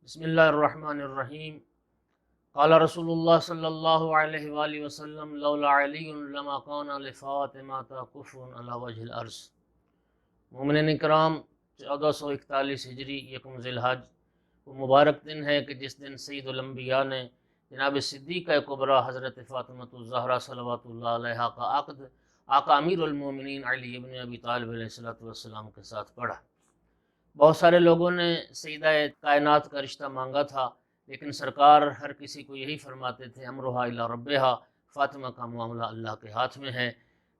بسم اللہ الرحمن الرحیم۔ قال رسول اللہ صلی اللہ علیہ وآلہ وسلم لولا علی لما کان لفاطمہ کفر علی وجہ الارض۔ مومنین اکرام، 1441 ہجری یکم ذی الحج وہ مبارک دن ہے کہ جس دن سید الانبیاء نے جناب صدیقہ کبریٰ حضرت فاطمہ الزہرا صلوات اللہ علیہا کا عقد آقا امیر المومنین علی ابن ابی طالب علیہ السلام کے ساتھ پڑھا۔ بہت سارے لوگوں نے سیدہ کائنات کا رشتہ مانگا تھا، لیکن سرکار ہر کسی کو یہی فرماتے تھے امرہا الی ربہا، فاطمہ کا معاملہ اللہ کے ہاتھ میں ہے۔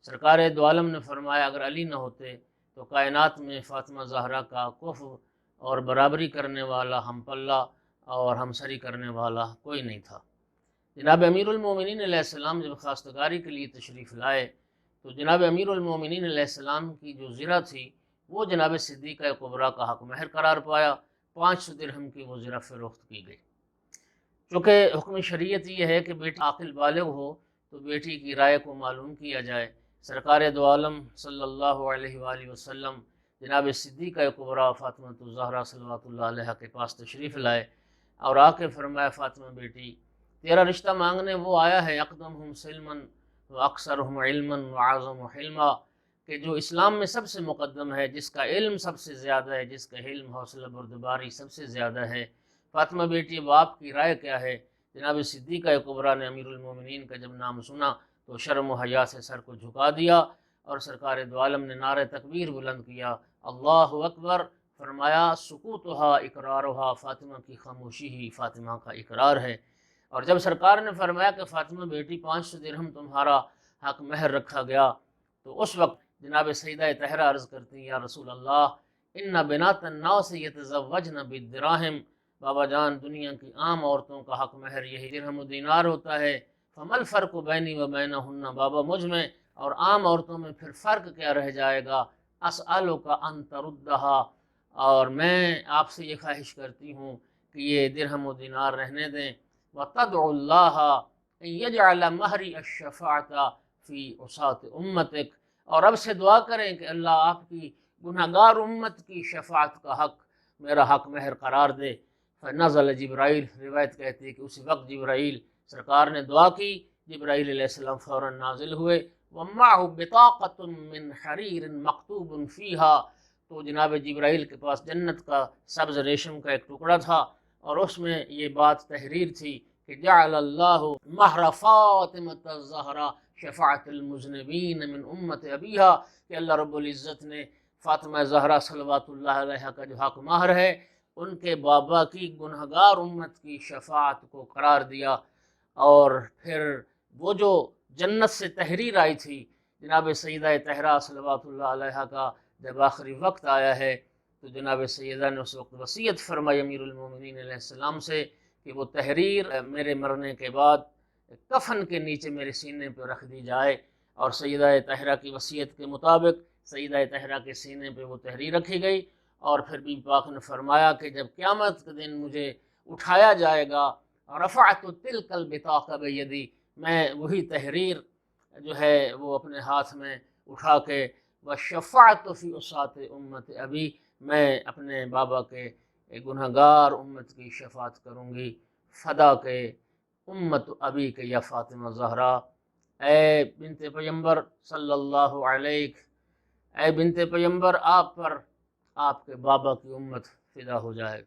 سرکار دو عالم نے فرمایا اگر علی نہ ہوتے تو کائنات میں فاطمہ زہرا کا کفو اور برابری کرنے والا ہم پلہ اور ہمسری کرنے والا کوئی نہیں تھا۔ جناب امیر المومنین علیہ السلام جب خواستگاری کے لیے تشریف لائے تو جناب امیر المومنین علیہ السلام کی جو زرہ تھی وہ جناب صدیقہ کبریٰ کا حق مہر قرار پایا۔ 500 درہم کی وہ زرہ فروخت کی گئی۔ چونکہ حکم شریعت یہ ہے کہ بیٹی عاقل بالغ ہو تو بیٹی کی رائے کو معلوم کیا جائے۔ سرکار دو عالم صلی اللہ علیہ وآلہ وسلم جناب صدیقہ کبریٰ فاطمہ الزہرا صلوات اللہ علیہ کے پاس تشریف لائے اور آ کے فرمایا فاطمہ بیٹی، تیرا رشتہ مانگنے وہ آیا ہے اقدمہم سلما و اکثرہم علما و اعظم حلما، کہ جو اسلام میں سب سے مقدم ہے، جس کا علم سب سے زیادہ ہے، جس کا حلم حوصلہ بردباری سب سے زیادہ ہے۔ فاطمہ بیٹی اب آپ کی رائے کیا ہے؟ جناب صدیقہ کبریٰ نے امیر المومنین کا جب نام سنا تو شرم و حیا سے سر کو جھکا دیا اور سرکار دو عالم نے نعرہ تکبیر بلند کیا، اللہ اکبر، فرمایا سکوتہا اقرارہا، فاطمہ کی خاموشی ہی فاطمہ کا اقرار ہے۔ اور جب سرکار نے فرمایا کہ فاطمہ بیٹی 500 درہم تمہارا حق مہر رکھا گیا تو اس وقت جناب سیدہ طاہرہ عرض کرتی ہیں یا رسول اللہ ان بنات الناس یتزوجن بالدراہم، بابا جان دنیا کی عام عورتوں کا حق مہر یہی درہم و دینار ہوتا ہے، فما الفرق بینی و بینہن، بابا مجھ میں اور عام عورتوں میں پھر فرق کیا رہ جائے گا؟ اسألک ان تردہا، اور میں آپ سے یہ خواہش کرتی ہوں کہ یہ درہم و دینار رہنے دیں، وتدعو اللہ ان یجعل مہری الشفاعۃ فی عصاۃ امتک، اور اب سے دعا کریں کہ اللہ آپ کی گنہگار امت کی شفاعت کا حق میرا حق مہر قرار دے۔ فنزل جبرائیل، روایت کہتی ہے کہ اسی وقت جبرائیل، سرکار نے دعا کی، جبرائیل علیہ السلام فوراً نازل ہوئے، وَمَعْهُ بِطَاقَةٌ مِّنْ حَرِيرٍ مَكْتُوبٌ فِيهَا، تو جناب جبرائیل کے پاس جنت کا سبز ریشم کا ایک ٹکڑا تھا اور اس میں یہ بات تحریر تھی کہ جعل اللہ مہر فاطمۃ الزہرا شفاعت المذنبین من امت ابیہا، کہ اللہ رب العزت نے فاطمہ زہرا صلوات اللہ علیہ کا جو حق مہر ہے ان کے بابا کی گنہگار امت کی شفاعت کو قرار دیا۔ اور پھر وہ جو جنت سے تحریر آئی تھی جناب سیدہ طاہرہ صلوات اللہ علیہ کا، جب آخری وقت آیا ہے تو جناب سیدہ نے اس وقت وصیت فرمائی امیر المومنین علیہ السلام سے کہ وہ تحریر میرے مرنے کے بعد کفن کے نیچے میرے سینے پہ رکھ دی جائے، اور سیدہ طاہرہ کی وصیت کے مطابق سیدہ طاہرہ کے سینے پہ وہ تحریر رکھی گئی۔ اور پھر بی پاک نے فرمایا کہ جب قیامت کے دن مجھے اٹھایا جائے گا، رفعت تلک البطاقہ بیدی، میں وہی تحریر جو ہے وہ اپنے ہاتھ میں اٹھا کے وشفعت فی عصاۃ امت ابی، میں اپنے بابا کے گنہگار امت کی شفاعت کروں گی، فدا کے امت ابی کے یا فاطمہ زہرا، اے بنت پیغمبر صلی اللہ علیہ، اے بنت پیغمبر آپ پر آپ کے بابا کی امت فدا ہو جائے۔